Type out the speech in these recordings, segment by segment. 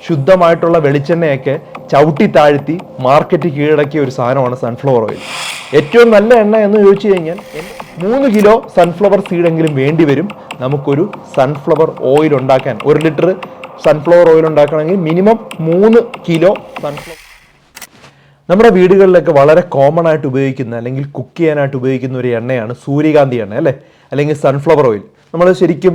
ശുദ്ധമായിട്ടുള്ള വെളിച്ചെണ്ണയൊക്കെ ചവിട്ടി താഴ്ത്തി മാർക്കറ്റ് കീഴടക്കിയ ഒരു സാധനമാണ് സൺഫ്ലവർ ഓയിൽ. ഏറ്റവും നല്ല എണ്ണ എന്ന് ചോദിച്ചു കഴിഞ്ഞാൽ 3 കിലോ സൺഫ്ലവർ സീഡെങ്കിലും വേണ്ടി വരും നമുക്കൊരു സൺഫ്ലവർ ഓയിൽ ഉണ്ടാക്കാൻ. 1 ലിറ്റർ സൺഫ്ലവർ ഓയിൽ ഉണ്ടാക്കണമെങ്കിൽ മിനിമം 3 കിലോ സൺഫ്ലവർ. നമ്മുടെ വീടുകളിലൊക്കെ വളരെ കോമൺ ആയിട്ട് ഉപയോഗിക്കുന്ന അല്ലെങ്കിൽ കുക്ക് ചെയ്യാനായിട്ട് ഉപയോഗിക്കുന്ന ഒരു എണ്ണയാണ് സൂര്യകാന്തി എണ്ണ അല്ലേ, അല്ലെങ്കിൽ സൺഫ്ലവർ ഓയിൽ. നമ്മൾ ശരിക്കും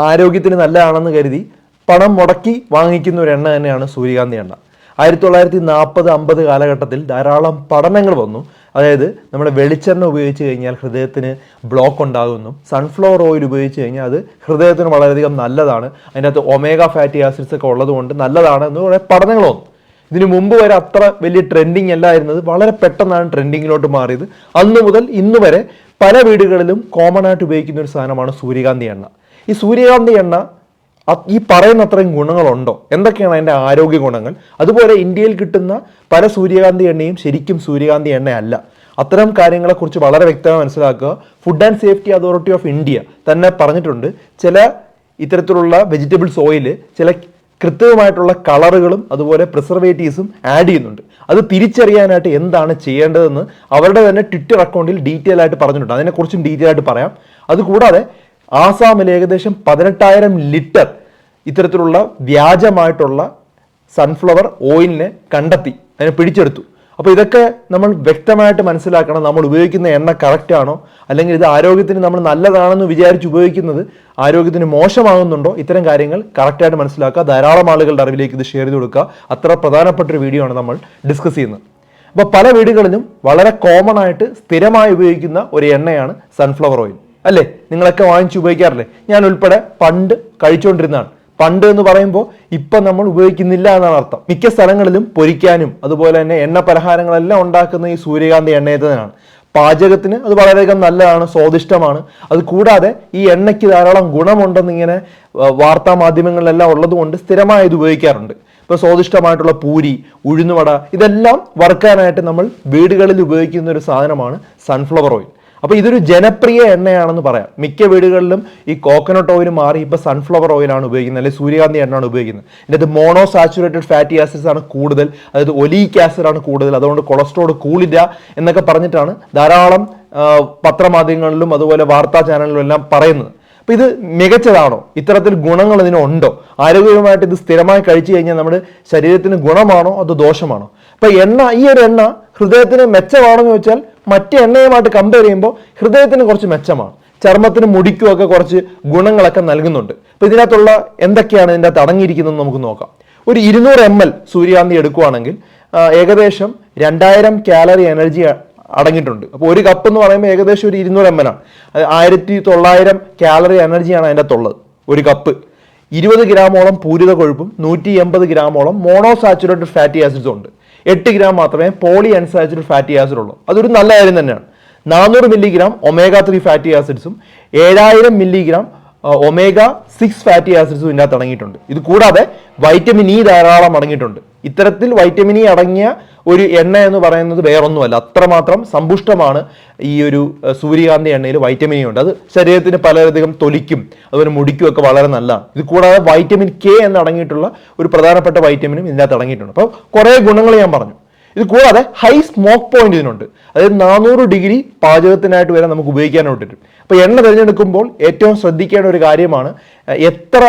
ആരോഗ്യത്തിന് നല്ലതാണെന്ന് കരുതി പണം മുടക്കി വാങ്ങിക്കുന്ന ഒരു എണ്ണ തന്നെയാണ് സൂര്യകാന്തി എണ്ണ. 1940-50 കാലഘട്ടത്തിൽ ധാരാളം പഠനങ്ങൾ വന്നു. അതായത് നമ്മുടെ വെളിച്ചെണ്ണ ഉപയോഗിച്ച് കഴിഞ്ഞാൽ ഹൃദയത്തിന് ബ്ലോക്ക് ഉണ്ടാകുന്നു, സൺഫ്ലവർ ഓയിൽ ഉപയോഗിച്ച് കഴിഞ്ഞാൽ അത് ഹൃദയത്തിന് വളരെയധികം നല്ലതാണ്, അതിനകത്ത് ഒമേഗ ഫാറ്റി ആസിഡ്സ് ഒക്കെ ഉള്ളതുകൊണ്ട് നല്ലതാണ് എന്ന് കുറേ പഠനങ്ങൾ വന്നു. ഇതിനു മുമ്പ് വരെ അത്ര വലിയ ട്രെൻഡിങ് അല്ലായിരുന്നത് വളരെ പെട്ടെന്നാണ് ട്രെൻഡിങ്ങിലോട്ട് മാറിയത്. അന്ന് മുതൽ ഇന്ന് വരെ പല വീടുകളിലും കോമൺ ആയിട്ട് ഉപയോഗിക്കുന്ന ഒരു സാധനമാണ് സൂര്യകാന്തി എണ്ണ. ഈ സൂര്യകാന്തി എണ്ണ ഈ പറയുന്ന അത്രയും ഗുണങ്ങളുണ്ടോ? എന്തൊക്കെയാണ് അതിൻ്റെ ആരോഗ്യ ഗുണങ്ങൾ? അതുപോലെ ഇന്ത്യയിൽ കിട്ടുന്ന പല സൂര്യകാന്തി എണ്ണയും ശരിക്കും സൂര്യകാന്തി എണ്ണയല്ല. അത്തരം കാര്യങ്ങളെക്കുറിച്ച് വളരെ വ്യക്തമായി മനസ്സിലാക്കുക. Food and safety authority of India തന്നെ പറഞ്ഞിട്ടുണ്ട്, ചില ഇത്തരത്തിലുള്ള വെജിറ്റബിൾസ് ഓയിൽ ചില കൃത്യമായിട്ടുള്ള കളറുകളും അതുപോലെ പ്രിസർവേറ്റീവ്സും ആഡ് ചെയ്യുന്നുണ്ട്. അത് തിരിച്ചറിയാനായിട്ട് എന്താണ് ചെയ്യേണ്ടതെന്ന് അവരുടെ തന്നെ ട്വിറ്റർ അക്കൗണ്ടിൽ ഡീറ്റെയിൽ ആയിട്ട് പറഞ്ഞിട്ടുണ്ട്. അതിനെക്കുറിച്ചും ഡീറ്റെയിൽ ആയിട്ട് പറയാം. അതുകൂടാതെ ആസാമിൽ ഏകദേശം 18,000 ലിറ്റർ ഇത്തരത്തിലുള്ള വ്യാജമായിട്ടുള്ള സൺഫ്ലവർ ഓയിലിനെ കണ്ടെത്തി, അതിനെ പിടിച്ചെടുത്തു. അപ്പോൾ ഇതൊക്കെ നമ്മൾ വ്യക്തമായിട്ട് മനസ്സിലാക്കണം. നമ്മൾ ഉപയോഗിക്കുന്ന എണ്ണ കറക്റ്റ് ആണോ, അല്ലെങ്കിൽ ഇത് ആരോഗ്യത്തിന് നമ്മൾ നല്ലതാണെന്ന് വിചാരിച്ച് ഉപയോഗിക്കുന്നത് ആരോഗ്യത്തിന് മോശമാകുന്നുണ്ടോ? ഇത്തരം കാര്യങ്ങൾ കറക്റ്റായിട്ട് മനസ്സിലാക്കുക. ധാരാളം ആളുകളുടെ അറിവിലേക്ക് ഇത് ഷെയർ ചെയ്ത് കൊടുക്കുക. അത്ര പ്രധാനപ്പെട്ടൊരു വീഡിയോ ആണ് നമ്മൾ ഡിസ്കസ് ചെയ്യുന്നത്. അപ്പോൾ പല വീടുകളിലും വളരെ കോമൺ ആയിട്ട് സ്ഥിരമായി ഉപയോഗിക്കുന്ന ഒരു എണ്ണയാണ് സൺഫ്ലവർ ഓയിൽ അല്ലേ? നിങ്ങളൊക്കെ വാങ്ങിച്ച് ഉപയോഗിക്കാറില്ലേ? ഞാൻ ഉൾപ്പെടെ പണ്ട് കഴിച്ചുകൊണ്ടിരുന്നതാണ്. പണ്ട് എന്ന് പറയുമ്പോൾ ഇപ്പം നമ്മൾ ഉപയോഗിക്കുന്നില്ല എന്നാണ് അർത്ഥം. മിക്ക സ്ഥലങ്ങളിലും പൊരിക്കാനും അതുപോലെ തന്നെ എണ്ണ പലഹാരങ്ങളെല്ലാം ഉണ്ടാക്കുന്ന ഈ സൂര്യകാന്തി എണ്ണയിൽ തന്നെയാണ്. പാചകത്തിന് അത് വളരെയധികം നല്ലതാണ്, സ്വാദിഷ്ടമാണ്. അത് കൂടാതെ ഈ എണ്ണയ്ക്ക് ധാരാളം ഗുണമുണ്ടെന്ന് ഇങ്ങനെ വാർത്താ മാധ്യമങ്ങളിലെല്ലാം ഉള്ളതുകൊണ്ട് സ്ഥിരമായി ഇത് ഉപയോഗിക്കാറുണ്ട്. ഇപ്പോൾ സ്വാദിഷ്ടമായിട്ടുള്ള പൂരി, ഉഴുന്നുവട ഇതെല്ലാം വറുക്കാനായിട്ട് നമ്മൾ വീടുകളിൽ ഉപയോഗിക്കുന്ന ഒരു സാധനമാണ് സൺഫ്ലവർ ഓയിൽ. അപ്പോൾ ഇതൊരു ജനപ്രിയ എണ്ണയാണെന്ന് പറയാം. മിക്ക വീടുകളിലും ഈ കോക്കനട്ട് ഓയിൽ മാറി ഇപ്പോൾ സൺഫ്ലവർ ഓയിലാണ് ഉപയോഗിക്കുന്നത്, അല്ലെങ്കിൽ സൂര്യകാന്തി എണ്ണയാണ് ഉപയോഗിക്കുന്നത്. ഇതിനകത്ത് മോണോ സാച്ചുറേറ്റഡ് ഫാറ്റി ആസിഡ്സ് ആണ് കൂടുതൽ, അതായത് ഒലീക് ആസിഡ് ആണ് കൂടുതൽ, അതുകൊണ്ട് കൊളസ്ട്രോൾ കൂടില്ല എന്നൊക്കെ പറഞ്ഞിട്ടാണ് ധാരാളം പത്രമാധ്യമങ്ങളിലും അതുപോലെ വാർത്താ ചാനലിലും എല്ലാം പറയുന്നത്. അപ്പോൾ ഇത് മികച്ചതാണോ? ഇത്തരത്തിൽ ഗുണങ്ങൾ ഇതിനുണ്ടോ? ആരോഗ്യപരമായിട്ട് ഇത് സ്ഥിരമായി കഴിച്ചു കഴിഞ്ഞാൽ നമ്മുടെ ശരീരത്തിന് ഗുണമാണോ അതോ ദോഷമാണോ? അപ്പോൾ ഈ ഒരു എണ്ണ ഹൃദയത്തിന് മെച്ചമാണെന്ന് വെച്ചാൽ മറ്റ് എണ്ണയുമായിട്ട് കമ്പയർ ചെയ്യുമ്പോൾ ഹൃദയത്തിന് കുറച്ച് മെച്ചമാണ്. ചർമ്മത്തിന് മുടിക്കും ഒക്കെ കുറച്ച് ഗുണങ്ങളൊക്കെ നൽകുന്നുണ്ട്. അപ്പോൾ ഇതിനകത്തുള്ള എന്തൊക്കെയാണ് ഇതിൻ്റെ അകത്ത് അടങ്ങിയിരിക്കുന്നതെന്ന് നമുക്ക് നോക്കാം. ഒരു 200 ml സൂര്യകാന്തി എടുക്കുകയാണെങ്കിൽ ഏകദേശം 2000 കാലറി എനർജി അടങ്ങിയിട്ടുണ്ട്. അപ്പോൾ ഒരു കപ്പ് എന്ന് പറയുമ്പോൾ ഏകദേശം ഒരു 200 ml ആണ്. 1900 കാലറി എനർജിയാണ് അതിൻ്റെ അകത്തുള്ളത്. ഒരു കപ്പ് 20 ഗ്രാമോളം പൂരിത കൊഴുപ്പും 180 ഗ്രാമോളം മോണോ സാച്ചുറേറ്റഡ് ഫാറ്റി ആസിഡ്സും ഉണ്ട്. 8 ഗ്രാം മാത്രമേ പോളി അൺസാച്ചുറേറ്റഡ് ഫാറ്റി ആസിഡ് ഉള്ളൂ. അതൊരു നല്ല കാര്യം തന്നെയാണ്. 400 മില്ലിഗ്രാം ഒമേഗ 3 ഫാറ്റി ആസിഡ്സും 7000 മില്ലിഗ്രാം ഒമേഗ 6 ഫാറ്റി ആസിഡ്സും ഇതിനകത്ത് അടങ്ങിയിട്ടുണ്ട്. ഇത് കൂടാതെ വൈറ്റമിൻ ഇ ധാരാളം അടങ്ങിയിട്ടുണ്ട്. ഇത്തരത്തിൽ വൈറ്റമിൻ ഇ അടങ്ങിയ ഒരു എണ്ണ എന്ന് പറയുന്നത് വേറൊന്നുമല്ല, അത്രമാത്രം സമ്പുഷ്ടമാണ് ഈ ഒരു സൂര്യകാന്തി എണ്ണയിൽ വൈറ്റമിൻ ഇ ഉണ്ട്. അത് ശരീരത്തിന് പലതരം തൊലിക്കും അതുപോലെ മുടിക്കും ഒക്കെ വളരെ നല്ലതാണ്. ഇത് കൂടാതെ വൈറ്റമിൻ കെ എന്ന് അടങ്ങിയിട്ടുള്ള ഒരു പ്രധാനപ്പെട്ട വൈറ്റമിനും ഇതിനകത്ത് അടങ്ങിയിട്ടുണ്ട്. അപ്പോൾ കുറേ ഗുണങ്ങൾ ഞാൻ പറഞ്ഞു. ഇത് കൂടാതെ ഹൈ സ്മോക്ക് പോയിന്റ് ഇതിനുണ്ട്. അതായത് 400 ഡിഗ്രി പാചകത്തിനായിട്ട് വരെ നമുക്ക് ഉപയോഗിക്കാനായിട്ട് പറ്റും. അപ്പോൾ എണ്ണ തിരഞ്ഞെടുക്കുമ്പോൾ ഏറ്റവും ശ്രദ്ധിക്കേണ്ട ഒരു കാര്യമാണ് എത്ര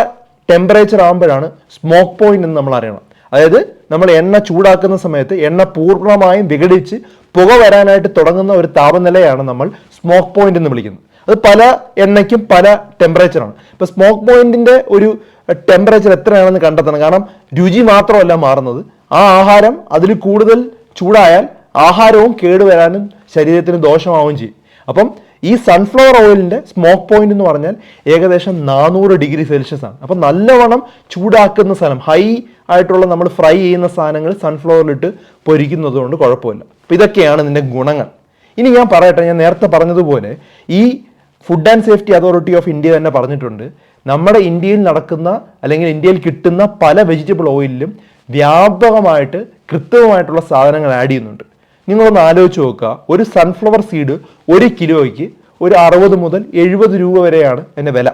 ടെമ്പറേച്ചർ ആകുമ്പോഴാണ് സ്മോക്ക് പോയിന്റ് എന്ന് നമ്മൾ അറിയണം. അതായത് നമ്മൾ എണ്ണ ചൂടാക്കുന്ന സമയത്ത് എണ്ണ പൂർണ്ണമായും വിഘടിച്ച് പുക വരാനായിട്ട് തുടങ്ങുന്ന ഒരു താപനിലയാണ് നമ്മൾ സ്മോക്ക് പോയിന്റ് എന്ന് വിളിക്കുന്നത്. അത് പല എണ്ണയ്ക്കും പല ടെമ്പറേച്ചറാണ്. ഇപ്പോൾ സ്മോക്ക് പോയിന്റിന്റെ ഒരു ടെമ്പറേച്ചർ എത്രയാണെന്ന് കണ്ടെത്തണം. കാരണം രുചി മാത്രമല്ല മാറുന്നത്, ആ ആഹാരം അതിൽ കൂടുതൽ ചൂടായാൽ ആഹാരവും കേടുവരാനും ശരീരത്തിന് ദോഷമാവുകയും ചെയ്യും. അപ്പം ഈ സൺഫ്ലവർ ഓയിലിൻ്റെ സ്മോക്ക് പോയിന്റ് എന്ന് പറഞ്ഞാൽ ഏകദേശം 400 ഡിഗ്രി സെൽഷ്യസ് ആണ്. അപ്പം നല്ലവണ്ണം ചൂടാക്കുന്ന സ്ഥലം, ഹൈ ആയിട്ടുള്ള നമ്മൾ ഫ്രൈ ചെയ്യുന്ന സാധനങ്ങൾ സൺഫ്ലവറിലിട്ട് പൊരിക്കുന്നത് കൊണ്ട് കുഴപ്പമില്ല. അപ്പം ഇതൊക്കെയാണ് ഇതിൻ്റെ ഗുണങ്ങൾ. ഇനി ഞാൻ പറയട്ടെ, ഞാൻ നേരത്തെ പറഞ്ഞതുപോലെ ഈ food and safety authority of India തന്നെ പറഞ്ഞിട്ടുണ്ട്, നമ്മുടെ ഇന്ത്യയിൽ നടക്കുന്ന അല്ലെങ്കിൽ ഇന്ത്യയിൽ കിട്ടുന്ന പല വെജിറ്റബിൾ ഓയിലിലും വ്യാപകമായിട്ട് കൃത്രിമമായിട്ടുള്ള സാധനങ്ങൾ ആഡ് ചെയ്യുന്നുണ്ട്. നിങ്ങളൊന്ന് ആലോചിച്ച് നോക്കുക, ഒരു സൺഫ്ലവർ സീഡ് 1 കിലോയ്ക്ക് ഒരു 60 മുതൽ 70 രൂപ വരെയാണ് അതിൻ്റെ വില.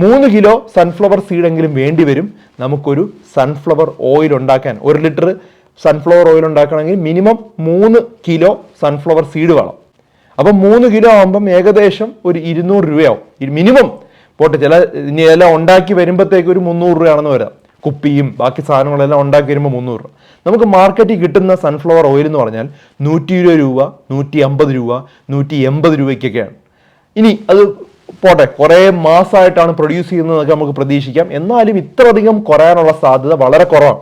3 കിലോ സൺഫ്ലവർ സീഡെങ്കിലും വേണ്ടി വരും നമുക്കൊരു സൺഫ്ലവർ ഓയിൽ ഉണ്ടാക്കാൻ. 1 ലിറ്റർ സൺഫ്ലവർ ഓയിൽ ഉണ്ടാക്കണമെങ്കിൽ മിനിമം 3 കിലോ സൺഫ്ലവർ സീഡ് വേണം. അപ്പം 3 കിലോ ആകുമ്പം ഏകദേശം ഒരു 200 രൂപയാവും മിനിമം. പോട്ടെ, ഇനി എല്ലാം ഉണ്ടാക്കി വരുമ്പോഴത്തേക്ക് ഒരു 300 രൂപയാണെന്ന് വരാം. കുപ്പിയും ബാക്കി സാധനങ്ങളെല്ലാം ഉണ്ടാക്കി വരുമ്പോൾ 300 രൂപ. നമുക്ക് മാർക്കറ്റിൽ കിട്ടുന്ന സൺഫ്ലവർ ഓയിൽ എന്ന് പറഞ്ഞാൽ 120 രൂപ, 150 രൂപ, 180 രൂപയ്ക്കൊക്കെയാണ്. ഇനി അത് പോട്ടെ, കുറേ മാസമായിട്ടാണ് പ്രൊഡ്യൂസ് ചെയ്യുന്നതൊക്കെ നമുക്ക് പ്രതീക്ഷിക്കാം. എന്നാലും ഇത്രയധികം കുറയാനുള്ള സാധ്യത വളരെ കുറവാണ്.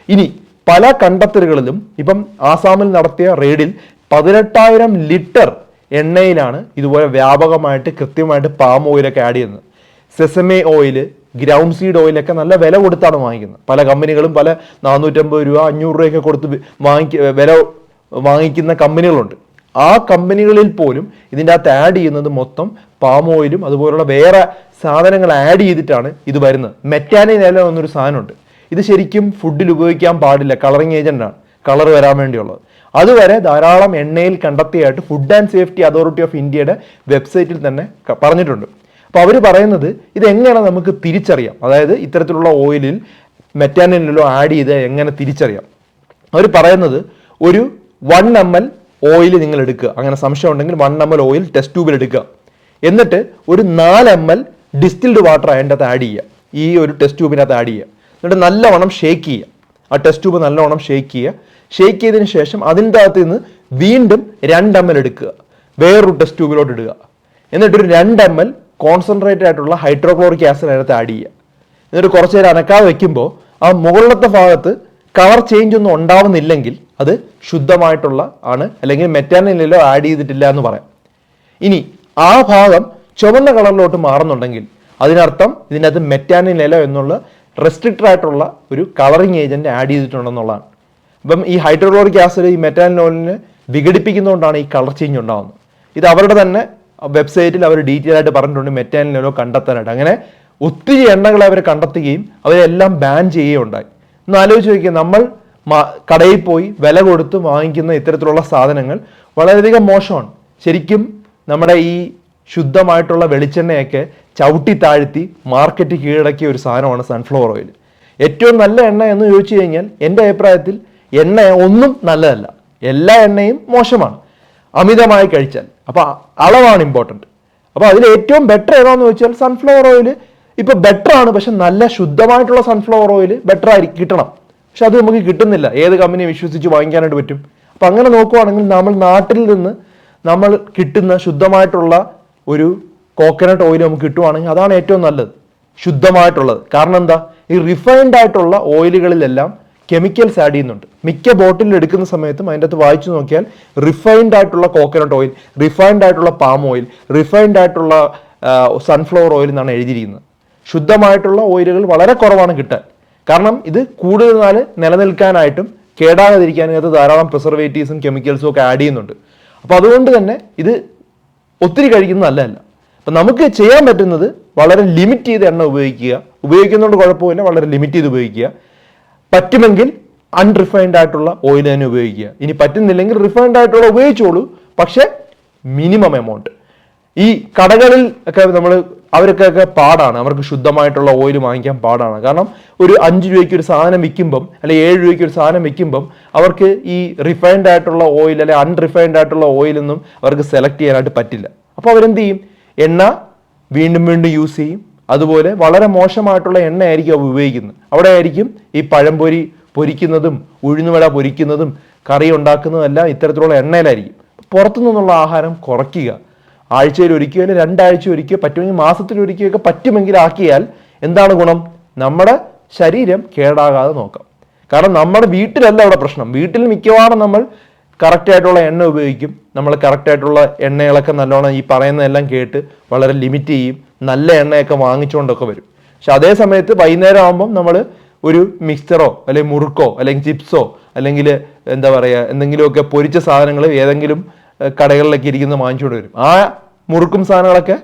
ഇനി പല കണ്ടെത്തലുകളിലും ഇപ്പം ആസാമിൽ നടത്തിയ റെയ്ഡിൽ 18,000 ലിറ്റർ എണ്ണയിലാണ് ഇതുപോലെ വ്യാപകമായിട്ട് കൃത്യമായിട്ട് പാം ഓയിലൊക്കെ ആഡ് ചെയ്യുന്നത്. സെസമേ ഓയിൽ, ഗ്രൗണ്ട് സീഡ് ഓയിലൊക്കെ നല്ല വില കൊടുത്താണ് വാങ്ങിക്കുന്നത്. പല കമ്പനികളും പല 450 രൂപ, 500 രൂപയൊക്കെ കൊടുത്ത് വില വാങ്ങിക്കുന്ന കമ്പനികളുണ്ട്. ആ കമ്പനികളിൽ പോലും ഇതിൻ്റെ അകത്ത് ആഡ് ചെയ്യുന്നത് മൊത്തം പാം ഓയിലും അതുപോലുള്ള വേറെ സാധനങ്ങൾ ആഡ് ചെയ്തിട്ടാണ് ഇത് വരുന്നത്. മെറ്റാനിൻ എന്നൊരു സാധനമുണ്ട്. ഇത് ശരിക്കും ഫുഡിൽ ഉപയോഗിക്കാൻ പാടില്ല, കളറിങ് ഏജന്റാണ്, കളർ വരാൻ വേണ്ടിയുള്ളത്. അതുവരെ ധാരാളം എണ്ണയിൽ കണ്ടെത്തിയായിട്ട് food and safety authority of ഇന്ത്യയുടെ വെബ്സൈറ്റിൽ തന്നെ പറഞ്ഞിട്ടുണ്ട്. അപ്പോൾ അവർ പറയുന്നത് ഇതെങ്ങനെ നമുക്ക് തിരിച്ചറിയാം, അതായത് ഇത്തരത്തിലുള്ള ഓയിലിൽ മെറ്റാനിനോ ആഡ് ചെയ്ത് എങ്ങനെ തിരിച്ചറിയാം. അവർ പറയുന്നത് ഒരു 1 ml ഓയിൽ നിങ്ങൾ എടുക്കുക, അങ്ങനെ സംശയം ഉണ്ടെങ്കിൽ 1 ml ഓയിൽ ടെസ്റ്റ് ട്യൂബിൽ എടുക്കുക. എന്നിട്ട് ഒരു 4 ml ഡിസ്റ്റിൽഡ് വാട്ടർ അതിൻ്റെ അകത്ത് ആഡ് ചെയ്യുക, ഈ ഒരു ടെസ്റ്റ് ട്യൂബിനകത്ത് ആഡ് ചെയ്യുക. എന്നിട്ട് നല്ലവണ്ണം ഷേക്ക് ചെയ്യുക, ആ ടെസ്റ്റ് ട്യൂബ് നല്ലവണ്ണം ഷേക്ക് ചെയ്യുക. ഷേക്ക് ചെയ്തതിന് ശേഷം അതിൻ്റെ അകത്ത് നിന്ന് വീണ്ടും 2 ml എടുക്കുക, വേറൊരു ടെസ്റ്റ് ട്യൂബിലോട്ട് ഇടുക. എന്നിട്ടൊരു 2 ml കോൺസെൻട്രേറ്റഡ് ആയിട്ടുള്ള ഹൈഡ്രോക്ലോറിക് ആസിഡ് അതിനകത്ത് ആഡ് ചെയ്യുക. എന്നിട്ട് കുറച്ച് നേരം അനക്കാതെ വെക്കുമ്പോൾ ആ മുകളിലത്തെ ഭാഗത്ത് കളർ ചേഞ്ച് ഒന്നും ഉണ്ടാവുന്നില്ലെങ്കിൽ അത് ശുദ്ധമായിട്ടുള്ള ആണ്, അല്ലെങ്കിൽ മെറ്റാനിലോ ആഡ് ചെയ്തിട്ടില്ല എന്ന് പറയാം. ഇനി ആ ഭാഗം ചുവന്ന കളറിലോട്ട് മാറുന്നുണ്ടെങ്കിൽ അതിനർത്ഥം ഇതിനകത്ത് മെറ്റാനിലോ എന്നുള്ള റെസ്ട്രിക്റ്റഡ് ആയിട്ടുള്ള ഒരു കളറിങ് ഏജന്റ് ആഡ് ചെയ്തിട്ടുണ്ടെന്നുള്ളതാണ്. അപ്പം ഈ ഹൈഡ്രോക്ലോറിക് ആസിഡ് ഈ മെറ്റാനോളിനെ വിഘടിപ്പിക്കുന്നതുകൊണ്ടാണ് ഈ കളർ ചേഞ്ച് ഉണ്ടാകുന്നത്. ഇത് അവരുടെ തന്നെ വെബ്സൈറ്റിൽ അവർ ഡീറ്റെയിൽ ആയിട്ട് പറഞ്ഞിട്ടുണ്ട് മെറ്റാനിലോ കണ്ടെത്താനായിട്ട്. അങ്ങനെ ഒത്തിരി എണ്ണകളെ അവർ കണ്ടെത്തുകയും അവരെല്ലാം ബാൻ ചെയ്യുകയും ഉണ്ടായി. ഒന്ന് ആലോചിച്ച് നോക്കിയാൽ നമ്മൾ കടയിൽ പോയി വില കൊടുത്ത് വാങ്ങിക്കുന്ന ഇത്തരത്തിലുള്ള സാധനങ്ങൾ വളരെയധികം മോശമാണ്. ശരിക്കും നമ്മുടെ ഈ ശുദ്ധമായിട്ടുള്ള വെളിച്ചെണ്ണയൊക്കെ ചവിട്ടി താഴ്ത്തി മാർക്കറ്റ് കീഴടക്കിയ ഒരു സാധനമാണ് സൺഫ്ലവർ ഓയിൽ. ഏറ്റവും നല്ല എണ്ണ എന്ന് ചോദിച്ചു കഴിഞ്ഞാൽ എൻ്റെ അഭിപ്രായത്തിൽ എണ്ണ ഒന്നും നല്ലതല്ല, എല്ലാ എണ്ണയും മോശമാണ് അമിതമായി കഴിച്ചാൽ. അപ്പോൾ അളവാണ് ഇമ്പോർട്ടൻറ്റ്. അപ്പോൾ അതിൽ ഏറ്റവും ബെറ്റർ ഏതാണെന്ന് ചോദിച്ചാൽ സൺഫ്ലവർ ഓയിൽ ഇപ്പോൾ ബെറ്റർ ആണ്. പക്ഷെ നല്ല ശുദ്ധമായിട്ടുള്ള സൺഫ്ലവർ ഓയിൽ ബെറ്റർ ആയിരിക്കും കിട്ടണം. പക്ഷെ അത് നമുക്ക് കിട്ടുന്നില്ല. ഏത് കമ്പനിയെ വിശ്വസിച്ച് വാങ്ങിക്കാനായിട്ട് പറ്റും? അപ്പം അങ്ങനെ നോക്കുവാണെങ്കിൽ നമ്മൾ നാട്ടിൽ നിന്ന് നമ്മൾ കിട്ടുന്ന ശുദ്ധമായിട്ടുള്ള ഒരു കോക്കനട്ട് ഓയിൽ നമുക്ക് കിട്ടുവാണെങ്കിൽ അതാണ് ഏറ്റവും നല്ലത്, ശുദ്ധമായിട്ടുള്ളത്. കാരണം എന്താ, ഈ റിഫൈൻഡ് ആയിട്ടുള്ള ഓയിലുകളിലെല്ലാം കെമിക്കൽസ് ആഡ് ചെയ്യുന്നുണ്ട്. മിക്ക ബോട്ടിൽ എടുക്കുന്ന സമയത്തും അതിൻ്റെ അകത്ത് വായിച്ചു നോക്കിയാൽ റിഫൈൻഡ് ആയിട്ടുള്ള കോക്കനട്ട് ഓയിൽ, റിഫൈൻഡ് ആയിട്ടുള്ള പാം ഓയിൽ, റിഫൈൻഡ് ആയിട്ടുള്ള സൺഫ്ലവർ ഓയിൽ എന്നാണ് എഴുതിയിരിക്കുന്നത്. ശുദ്ധമായിട്ടുള്ള ഓയിലുകൾ വളരെ കുറവാണ് കിട്ടാൻ. കാരണം ഇത് കൂടുതൽ നാൾ നിലനിൽക്കാനായിട്ടും കേടാകാതിരിക്കാനും അത് ധാരാളം പ്രിസർവേറ്റീവ്സും കെമിക്കൽസും ഒക്കെ ആഡ് ചെയ്യുന്നുണ്ട്. അപ്പോൾ അതുകൊണ്ട് തന്നെ ഇത് ഒത്തിരി കഴിക്കുന്നത് നല്ലതല്ല. അപ്പം നമുക്ക് ചെയ്യാൻ പറ്റുന്നത് വളരെ ലിമിറ്റ് ചെയ്ത് എണ്ണ ഉപയോഗിക്കുക. ഉപയോഗിക്കുന്നതുകൊണ്ട് കുഴപ്പമില്ല, വളരെ ലിമിറ്റ് ചെയ്ത് ഉപയോഗിക്കുക. പറ്റുമെങ്കിൽ അൺറിഫൈൻഡ് ആയിട്ടുള്ള ഓയിൽ തന്നെ ഉപയോഗിക്കുക. ഇനി പറ്റുന്നില്ലെങ്കിൽ റിഫൈൻഡ് ആയിട്ടുള്ള ഉപയോഗിച്ചോളൂ, പക്ഷെ മിനിമം എമൗണ്ട്. ഈ കടകളിൽ ഒക്കെ അവർക്കൊക്കെ പാടാണ്, അവർക്ക് ശുദ്ധമായിട്ടുള്ള ഓയിൽ വാങ്ങിക്കാൻ പാടാണ്. കാരണം ഒരു 5 രൂപയ്ക്ക് ഒരു സാധനം വിൽക്കുമ്പം, അല്ലെങ്കിൽ 7 രൂപയ്ക്ക് ഒരു സാധനം വിൽക്കുമ്പം അവർക്ക് ഈ റിഫൈൻഡ് ആയിട്ടുള്ള ഓയിൽ അല്ലെങ്കിൽ അൺറിഫൈൻഡ് ആയിട്ടുള്ള ഓയിലൊന്നും അവർക്ക് സെലക്ട് ചെയ്യാനായിട്ട് പറ്റില്ല. അപ്പോൾ അവരെന്ത് ചെയ്യും, എണ്ണ വീണ്ടും വീണ്ടും യൂസ് ചെയ്യും. അതുപോലെ വളരെ മോശമായിട്ടുള്ള എണ്ണ ആയിരിക്കും അവർ ഉപയോഗിക്കുന്നത്. അവിടെ ആയിരിക്കും ഈ പഴംപൊരി പൊരിക്കുന്നതും ഉഴുന്നുവട പൊരിക്കുന്നതും കറി ഉണ്ടാക്കുന്നതും എല്ലാം ഇത്തരത്തിലുള്ള എണ്ണയിലായിരിക്കും. പുറത്തു നിന്നുള്ള ആഹാരം കുറയ്ക്കുക. ആഴ്ചയിൽ ഒരിക്കലോ 2 ആഴ്ച ഒരിക്കലോ പറ്റുമെങ്കിൽ മാസത്തിൽ ഒരിക്കലൊക്കെ പറ്റുമെങ്കിൽ ആക്കിയാൽ എന്താണ് ഗുണം, നമ്മുടെ ശരീരം കേടാകാതെ നോക്കാം. കാരണം നമ്മുടെ വീട്ടിലല്ല അവിടെ പ്രശ്നം. വീട്ടിൽ മിക്കവാറും നമ്മൾ കറക്റ്റായിട്ടുള്ള എണ്ണ ഉപയോഗിക്കും. നമ്മൾ കറക്റ്റായിട്ടുള്ള എണ്ണകളൊക്കെ നല്ലോണം ഈ പറയുന്നതെല്ലാം കേട്ട് വളരെ ലിമിറ്റ് ചെയ്യും. നല്ല എണ്ണയൊക്കെ വാങ്ങിച്ചുകൊണ്ടൊക്കെ വരും. പക്ഷെ അതേ സമയത്ത് വൈകുന്നേരം ആകുമ്പം നമ്മൾ ഒരു മിക്സറോ അല്ലെങ്കിൽ മുറുക്കോ അല്ലെങ്കിൽ ചിപ്സോ അല്ലെങ്കിൽ എന്താ പറയുക എന്തെങ്കിലുമൊക്കെ പൊരിച്ച സാധനങ്ങൾ ഏതെങ്കിലും കടകളിലൊക്കെ ഇരിക്കുന്ന വാങ്ങിച്ചുകൊണ്ട് വരും. ആ മുറുക്കും സാധനങ്ങളൊക്കെ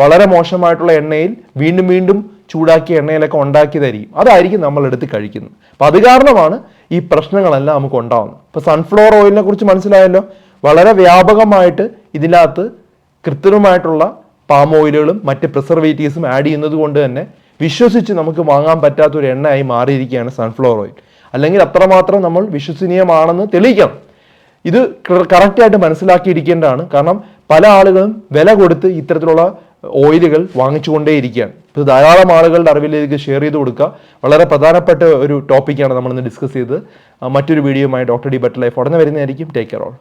വളരെ മോശമായിട്ടുള്ള എണ്ണയിൽ വീണ്ടും വീണ്ടും ചൂടാക്കിയ എണ്ണയിലൊക്കെ ഉണ്ടാക്കിയതായിരിക്കും. അതായിരിക്കും നമ്മൾ എടുത്ത് കഴിക്കുന്നത്. അപ്പം അത് കാരണമാണ് ഈ പ്രശ്നങ്ങളെല്ലാം നമുക്ക് ഉണ്ടാകുന്നത്. ഇപ്പോൾ സൺഫ്ലവർ ഓയിലിനെ കുറിച്ച് മനസ്സിലായല്ലോ. വളരെ വ്യാപകമായിട്ട് ഇതിനകത്ത് കൃത്രിമമായിട്ടുള്ള പാം ഓയിലുകളും മറ്റ് പ്രിസർവേറ്റീവ്സും ആഡ് ചെയ്യുന്നത് കൊണ്ട് തന്നെ വിശ്വസിച്ച് നമുക്ക് വാങ്ങാൻ പറ്റാത്തൊരു എണ്ണയായി മാറിയിരിക്കുകയാണ് സൺഫ്ലവർ ഓയിൽ. അല്ലെങ്കിൽ അത്രമാത്രം നമ്മൾ വിശ്വസനീയമാണെന്ന് തെളിയിക്കണം. ഇത് കറക്റ്റായിട്ട് മനസ്സിലാക്കിയിരിക്കേണ്ടതാണ്. കാരണം പല ആളുകളും വില കൊടുത്ത് ഇത്തരത്തിലുള്ള ഓയിലുകൾ വാങ്ങിച്ചുകൊണ്ടേയിരിക്കുകയാണ്. ഇത് ധാരാളം ആളുകളുടെ അറിവിലേക്ക് ഷെയർ ചെയ്ത് കൊടുക്കുക. വളരെ പ്രധാനപ്പെട്ട ഒരു ടോപ്പിക്കാണ് നമ്മളിന്ന് ഡിസ്കസ് ചെയ്തത്. മറ്റൊരു വീഡിയോയുമായി ഡോക്ടർ ഡി ബെറ്റർ ലൈഫ് ഉടനെ വരുന്നതായിരിക്കും. Take care all.